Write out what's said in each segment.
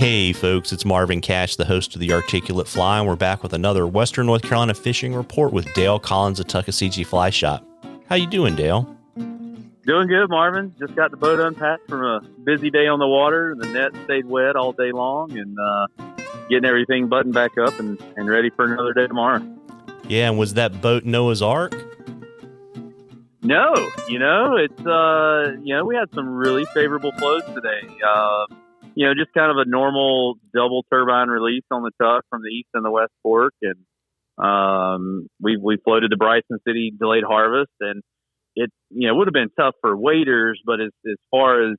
Hey folks, it's Marvin Cash, the host of The Articulate Fly, and we're back with another Western North Carolina fishing report with Dale Collins of Tuckaseegee Fly Shop. How you doing, Dale? Doing good, Marvin. Just got the boat unpacked from a busy day on the water. The net stayed wet all day long, and getting everything buttoned back up and ready for another day tomorrow. Yeah, and was that boat Noah's Ark? No, it's we had some really favorable flows today. Just kind of a normal double turbine release on the Tuck from the east and the west fork, and we floated to Bryson City delayed harvest, and it would have been tough for waders, but as far as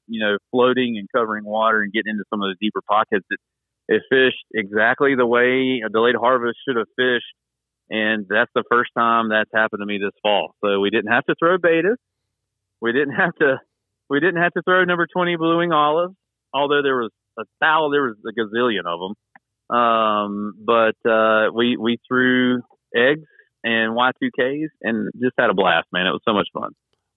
floating and covering water and getting into some of the deeper pockets, it fished exactly the way a delayed harvest should have fished. And that's the first time that's happened to me this fall. So we didn't have to throw betas. We didn't have to throw number 20 blueing olives, although there was a gazillion of them. But we threw eggs and Y2Ks and just had a blast, man. It was so much fun.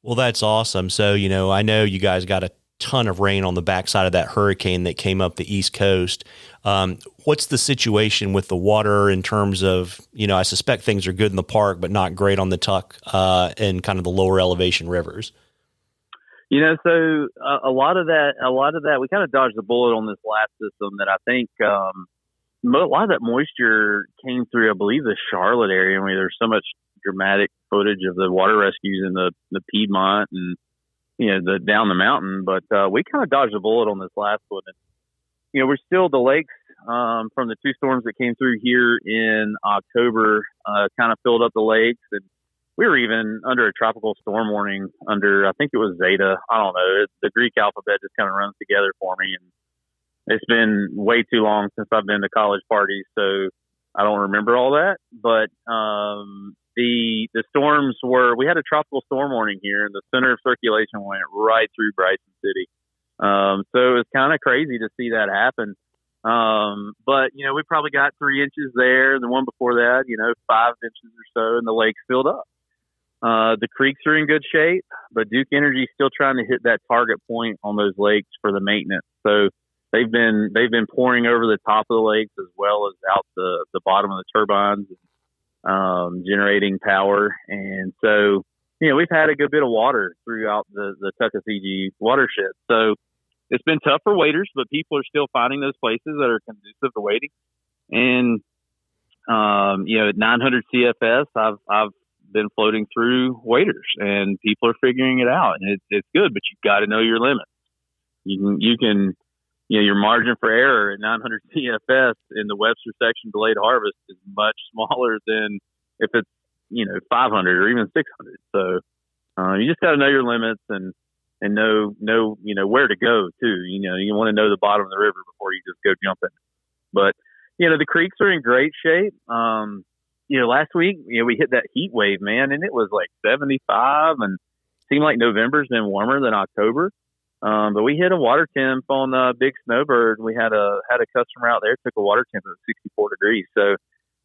Well, that's awesome. So, I know you guys got a ton of rain on the backside of that hurricane that came up the East Coast. What's the situation with the water in terms of, I suspect things are good in the park, but not great on the Tuck and kind of the lower elevation rivers? So a lot of that, we kind of dodged the bullet on this last system that I think a lot of that moisture came through, I believe, the Charlotte area. I mean, there's so much dramatic footage of the water rescues in the Piedmont and down the mountain, but we kind of dodged the bullet on this last one. And, we're still the lakes from the two storms that came through here in October kind of filled up the lakes, and we were even under a tropical storm warning under, I think it was Zeta. I don't know. The Greek alphabet just kind of runs together for me, and it's been way too long since I've been to college parties, so I don't remember all that. But the storms we had a tropical storm warning here, and the center of circulation went right through Bryson City. So it was kind of crazy to see that happen. But, we probably got 3 inches there. The one before that, 5 inches or so, and the lakes filled up. The creeks are in good shape, but Duke Energy is still trying to hit that target point on those lakes for the maintenance. So they've been pouring over the top of the lakes as well as out the bottom of the turbines, generating power. And so, we've had a good bit of water throughout the Tuckaseegee watershed. So it's been tough for waders, but people are still finding those places that are conducive to wading. And, at 900 CFS, I've been floating through waders, and people are figuring it out, and it's good, but you've got to know your limits. You can your margin for error at 900 CFS in the Webster section delayed harvest is much smaller than if it's 500 or even 600. So you just got to know your limits and know where to go too. You want to know the bottom of the river before you just go jumping. But the creeks are in great shape. Last week we hit that heat wave, man, and it was like 75, and it seemed like November's been warmer than October. But we hit a water temp on Big Snowbird. We had a customer out there took a water temp of 64 degrees. So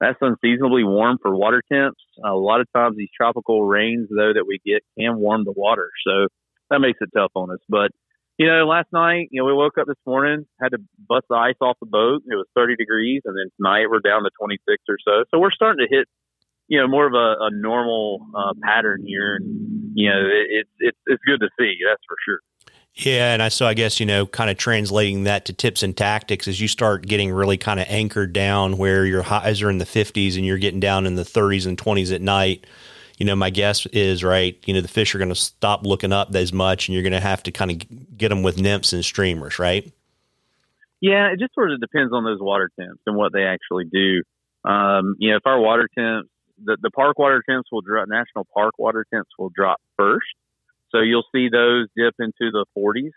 that's unseasonably warm for water temps. A lot of times these tropical rains, though, that we get can warm the water. So that makes it tough on us. But, last night, we woke up this morning, had to bust the ice off the boat. It was 30 degrees. And then tonight we're down to 26 or so. So we're starting to hit, more of a normal pattern here. And, it's good to see. That's for sure. Yeah, and I guess, kind of translating that to tips and tactics as you start getting really kind of anchored down where your highs are in the 50s and you're getting down in the 30s and 20s at night. My guess is, right, the fish are going to stop looking up as much, and you're going to have to kind of get them with nymphs and streamers, right? Yeah, it just sort of depends on those water temps and what they actually do. If our water temps, the park water temps will drop, national park water temps will drop first. So you'll see those dip into the 40s.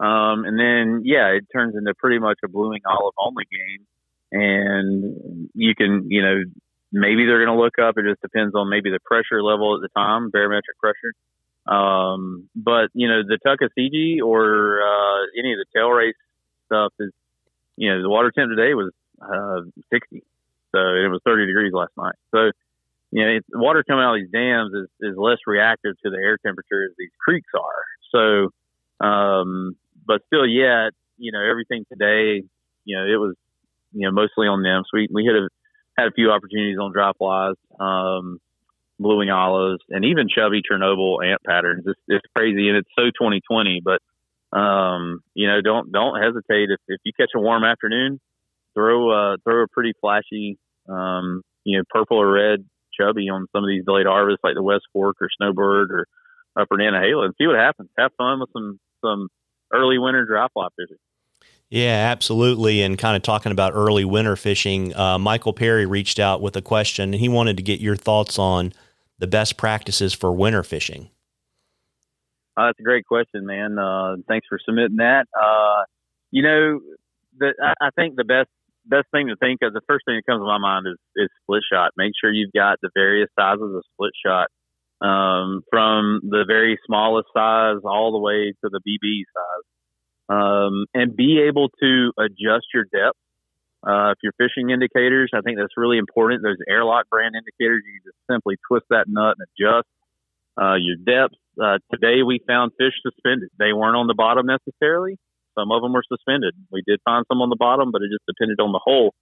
And then, it turns into pretty much a bluing olive only game. And you can, maybe they're going to look up. It just depends on maybe the pressure level at the time, barometric pressure. But, the Tuckaseegee or any of the tail race stuff is, the water temp today was 60. So it was 30 degrees last night. So, water coming out of these dams is less reactive to the air temperature as these creeks are. So, but still, everything today it was, mostly on nymphs. We had a few opportunities on dry flies, blueing olives, and even chubby Chernobyl ant patterns. It's crazy, and it's so 2020. But don't hesitate if you catch a warm afternoon, throw a pretty flashy, purple or red chubby on some of these delayed harvests like the West Fork or Snowbird or Upper Nantahala and see what happens. Have fun with some early winter dry fly fishing. Yeah, absolutely. And kind of talking about early winter fishing, Michael Perry reached out with a question, and he wanted to get your thoughts on the best practices for winter fishing. That's a great question, man. Thanks for submitting that. I think the best thing to think of, the first thing that comes to my mind is split shot. Make sure you've got the various sizes of split shot, from the very smallest size all the way to the BB size, and be able to adjust your depth. If you're fishing indicators, I think that's really important. Those airlock brand indicators, you just simply twist that nut and adjust your depth. Today we found fish suspended. They weren't on the bottom necessarily. Some of them were suspended. We did find some on the bottom, but it just depended on the hole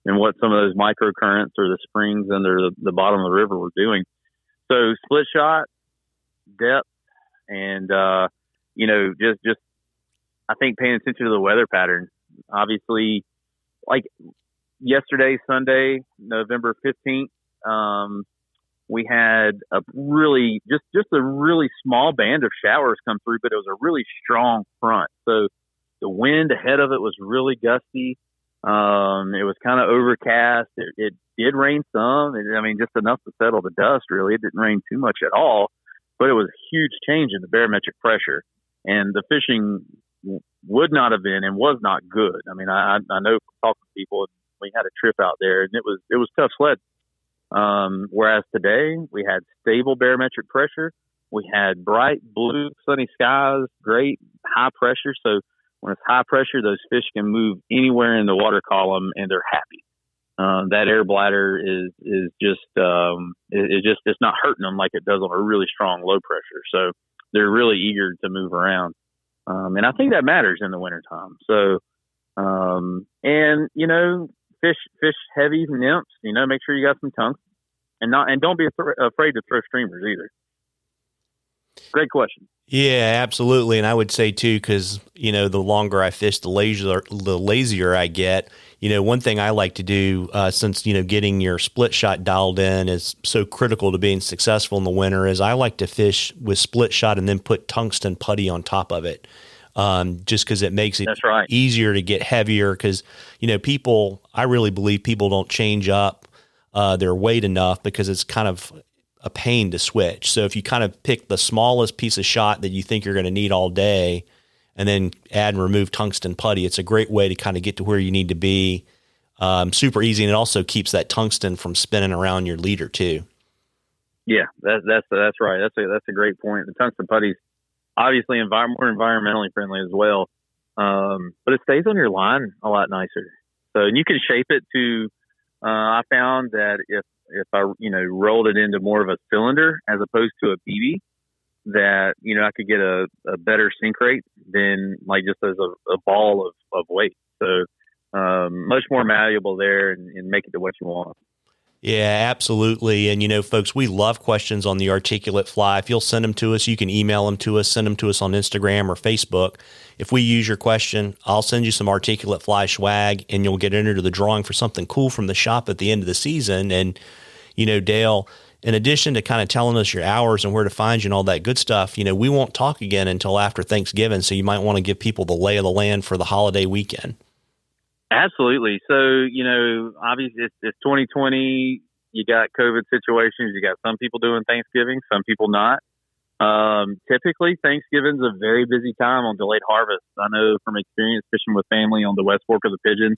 and what some of those microcurrents or the springs under the bottom of the river were doing. So split shot, depth, and just I think paying attention to the weather pattern. Obviously, like yesterday, Sunday, November 15th, we had a really just a really small band of showers come through, but it was a really strong front. So the wind ahead of it was really gusty. It was kind of overcast. It did rain some. Just enough to settle the dust, really. It didn't rain too much at all, but it was a huge change in the barometric pressure. And the fishing would not have been and was not good. I know from talking to people, we had a trip out there, and it was tough sled. Whereas today we had stable barometric pressure. We had bright blue, sunny skies, great high pressure. So when it's high pressure, those fish can move anywhere in the water column and they're happy. That air bladder is just it's not hurting them like it does on a really strong low pressure. So they're really eager to move around. And I think that matters in the wintertime. So, fish heavy nymphs, make sure you got some tungsten and don't be afraid to throw streamers either. Great question. Yeah, absolutely. And I would say too, because, the longer I fish, the lazier I get. One thing I like to do, since, getting your split shot dialed in is so critical to being successful in the winter, is I like to fish with split shot and then put tungsten putty on top of it. Just because it makes it easier to get heavier. Because, I really believe people don't change up their weight enough because it's kind of a pain to switch. So if you kind of pick the smallest piece of shot that you think you're going to need all day and then add and remove tungsten putty, it's a great way to kind of get to where you need to be. Super easy. And it also keeps that tungsten from spinning around your leader too. Yeah, that's right. That's a great point. The tungsten putty's obviously more environmentally friendly as well. But it stays on your line a lot nicer. So, and you can shape it to, I found that if I, rolled it into more of a cylinder as opposed to a BB, that, I could get a better sink rate than like just as a ball of weight. So, much more malleable there and make it to what you want. Yeah, absolutely. And, folks, we love questions on the articulate fly. If you'll send them to us, you can email them to us, send them to us on Instagram or Facebook. If we use your question, I'll send you some articulate fly swag and you'll get entered to the drawing for something cool from the shop at the end of the season. And, Dale, in addition to kind of telling us your hours and where to find you and all that good stuff, we won't talk again until after Thanksgiving. So you might want to give people the lay of the land for the holiday weekend. Absolutely. So, obviously it's 2020. You got COVID situations. You got some people doing Thanksgiving, some people not. Typically, Thanksgiving's a very busy time on delayed harvest. I know from experience fishing with family on the West Fork of the Pigeon,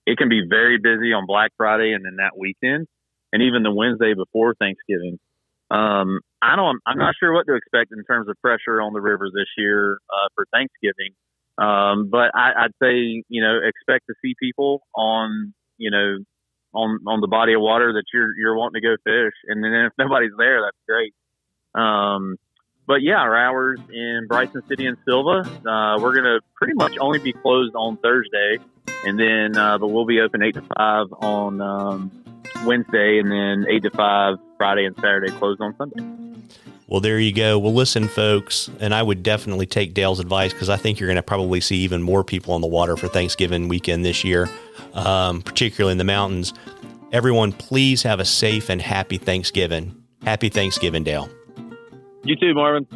it can be very busy on Black Friday and then that weekend, and even the Wednesday before Thanksgiving. I'm not sure what to expect in terms of pressure on the river this year for Thanksgiving. But I'd say, expect to see people on the body of water that you're wanting to go fish. And then if nobody's there, that's great. But yeah, our hours in Bryson City and Silva, we're going to pretty much only be closed on Thursday And then but we'll be open 8 to 5 on Wednesday, and then 8 to 5 Friday and Saturday, closed on Sunday. Well, there you go. Well, listen, folks, and I would definitely take Dale's advice, because I think you're going to probably see even more people on the water for Thanksgiving weekend this year, particularly in the mountains. Everyone, please have a safe and happy Thanksgiving. Happy Thanksgiving, Dale. You too, Marvin.